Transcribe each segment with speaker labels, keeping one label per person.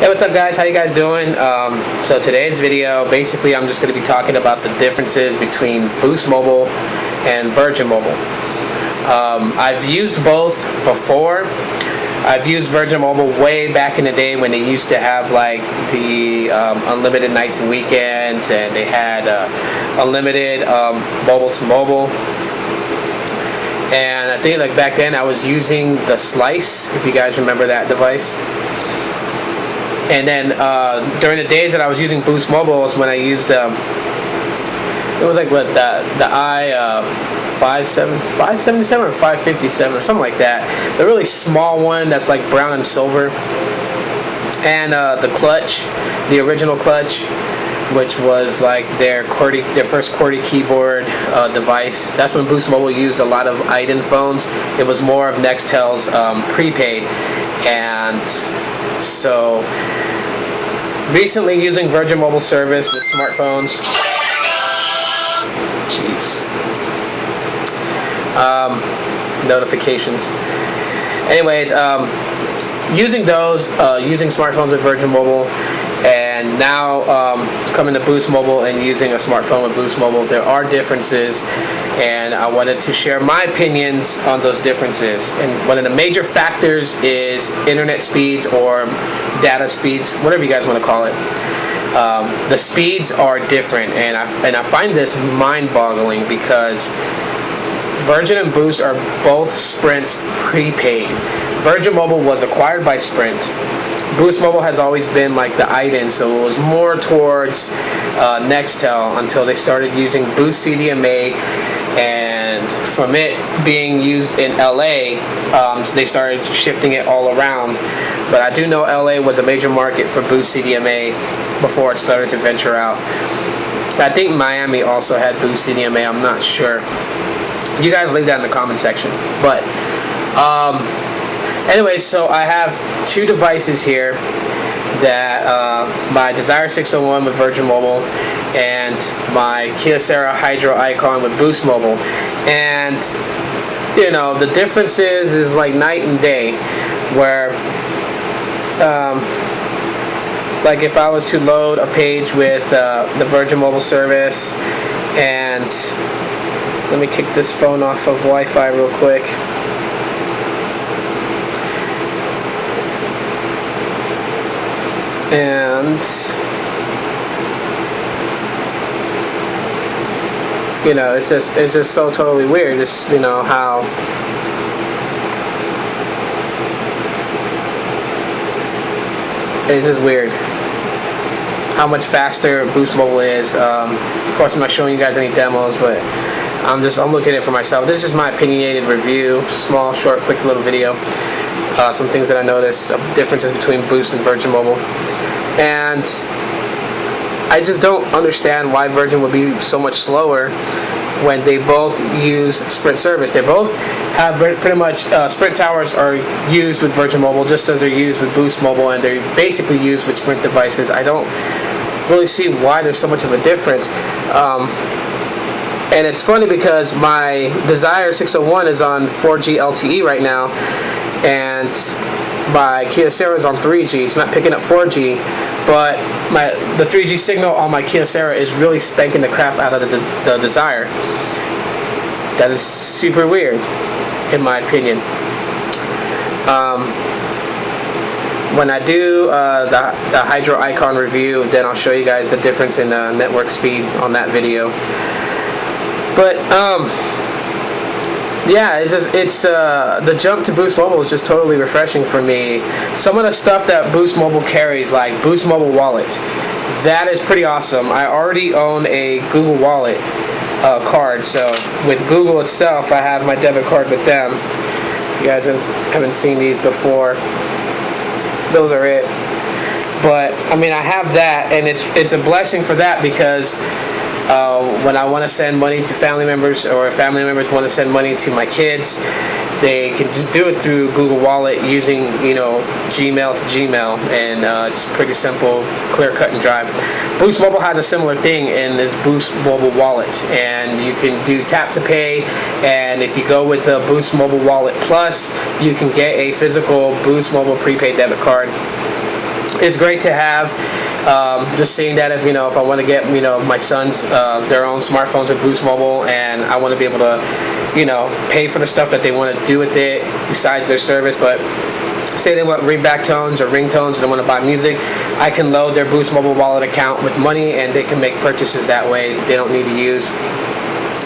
Speaker 1: Hey, what's up guys? How you guys doing? So today's video, basically I'm just going to be talking about the differences between Boost Mobile and Virgin Mobile. I've used both before. I've used Virgin Mobile way back in the day when they used to have like the unlimited nights and weekends, and they had unlimited mobile to mobile. And I think like back then I was using the Slice, if you guys remember that device. And then during the days that I was using Boost Mobile was when I used it was like what the i577 or 557 or something like that, the really small one that's like brown and silver, and the clutch, the original clutch, which was like their first QWERTY keyboard device. That's when Boost Mobile used a lot of iDEN phones. It was more of Nextel's prepaid. And so recently using Virgin Mobile service with smartphones. Jeez. Notifications. Anyways, using those, using smartphones with Virgin Mobile, and now coming to Boost Mobile and using a smartphone with Boost Mobile, there are differences, and I wanted to share my opinions on those differences. And one of the major factors is internet speeds or data speeds, whatever you guys want to call it. The speeds are different, and I find this mind-boggling because Virgin and Boost are both Sprint's prepaid. Virgin Mobile was acquired by Sprint. Boost Mobile has always been like the iDEN, so it was more towards Nextel until they started using Boost CDMA, and from it being used in LA, they started shifting it all around. But I do know LA was a major market for Boost CDMA before it started to venture out. I think Miami also had Boost CDMA, I'm not sure. You guys leave that in the comment section. But anyway, so I have two devices here that my Desire 601 with Virgin Mobile and my Kyocera Hydro Icon with Boost Mobile. And you know, the differences is like night and day, where like if I was to load a page with the Virgin Mobile service, and let me kick this phone off of Wi-Fi real quick. And you know, it's just so totally weird. Just, you know, how it's just weird how much faster Boost Mobile is. Of course, I'm not showing you guys any demos, but I'm looking at it for myself. This is just my opinionated review, small, short, quick little video. Some things that I noticed, differences between Boost and Virgin Mobile. And I just don't understand why Virgin would be so much slower when they both use Sprint service. They both have pretty much, Sprint towers are used with Virgin Mobile just as they're used with Boost Mobile, and they're basically used with Sprint devices. I don't really see why there's so much of a difference. And it's funny because my Desire 601 is on 4G LTE right now, and my Kyocera is on 3G. It's not picking up 4G, but the 3G signal on my Kyocera is really spanking the crap out of the Desire. That is super weird, in my opinion. When I do the Hydro Icon review, then I'll show you guys the difference in network speed on that video. But yeah, it's the jump to Boost Mobile is just totally refreshing for me. Some of the stuff that Boost Mobile carries, like Boost Mobile Wallet, that is pretty awesome. I already own a Google Wallet card, so with Google itself, I have my debit card with them. If you guys haven't seen these before, those are it. But I mean, I have that, and it's a blessing for that, because when I want to send money to family members, or family members want to send money to my kids, they can just do it through Google Wallet using, you know, Gmail to Gmail, and it's pretty simple, clear cut and dry. Boost Mobile has a similar thing in this Boost Mobile Wallet, and you can do tap to pay, and if you go with the Boost Mobile Wallet Plus, you can get a physical Boost Mobile prepaid debit card. it's great to have. Just seeing that if I want to get my sons their own smartphones with Boost Mobile, and I want to be able to pay for the stuff that they want to do with it besides their service, but say they want ringback tones or ringtones and they want to buy music, I can load their Boost Mobile wallet account with money and they can make purchases that way. They don't need to use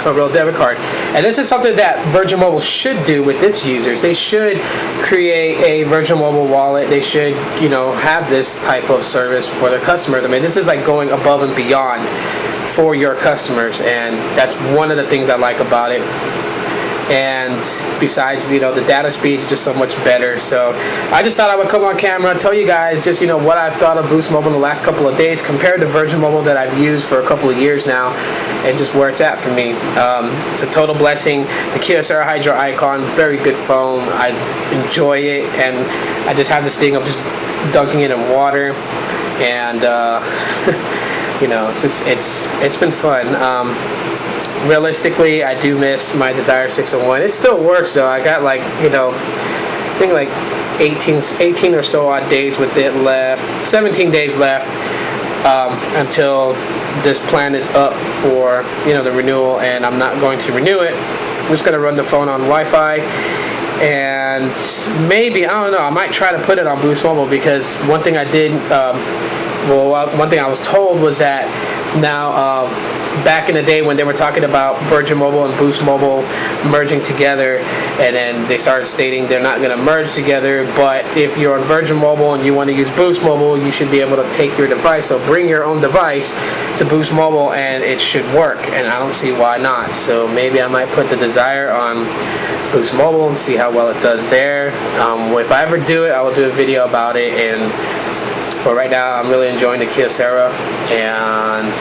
Speaker 1: a real debit card. And this is something that Virgin Mobile should do with its users. They should create a Virgin Mobile wallet. They should have this type of service for their customers. I mean, this is like going above and beyond for your customers, and that's one of the things I like about it. And besides, the data speed is just so much better. So I just thought I would come on camera and tell you guys just, what I've thought of Boost Mobile in the last couple of days compared to Virgin Mobile that I've used for a couple of years now, and just where it's at for me. It's a total blessing. The Kyocera Hydro icon, very good phone. I enjoy it, and I just have this thing of just dunking it in water, and it's been fun. Realistically, I do miss my Desire 601. It still works though. I got I think 18 or so odd days with it left, 17 days left until this plan is up for the renewal, and I'm not going to renew it. I'm just going to run the phone on Wi-Fi, and maybe, I don't know, I might try to put it on Boost Mobile, because one thing I did, one thing I was told was that now, back in the day when they were talking about Virgin Mobile and Boost Mobile merging together, and then they started stating they're not going to merge together, but if you're on Virgin Mobile and you want to use Boost Mobile, you should be able to take your device, so bring your own device to Boost Mobile and it should work, and I don't see why not. So maybe I might put the Desire on Boost Mobile and see how well it does there. If I ever do it, I will do a video about it, but right now I'm really enjoying the Kyocera. And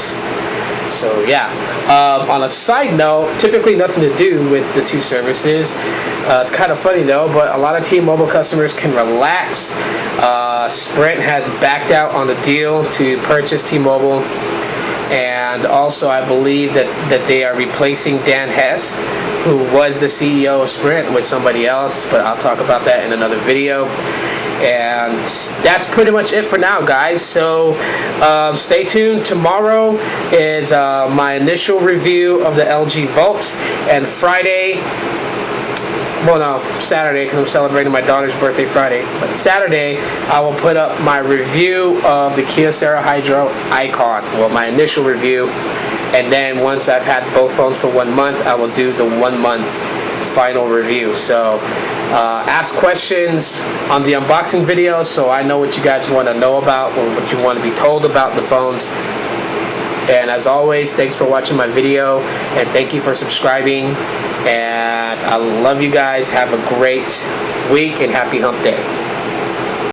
Speaker 1: so yeah, on a side note, typically nothing to do with the two services. It's kind of funny though, but a lot of T-Mobile customers can relax. Sprint has backed out on the deal to purchase T-Mobile, and also I believe that they are replacing Dan Hess, who was the CEO of Sprint, with somebody else, but I'll talk about that in another video. And that's pretty much it for now, guys. So stay tuned. Tomorrow is my initial review of the LG Volt, and Friday, well, no, Saturday, because I'm celebrating my daughter's birthday Friday, but Saturday I will put up my review of the Kyocera Hydro Icon, well, my initial review, and then once I've had both phones for 1 month, I will do the 1 month final review. So ask questions on the unboxing videos so I know what you guys want to know about or what you want to be told about the phones. And as always, thanks for watching my video, and thank you for subscribing, and I love you guys. Have a great week and happy hump day.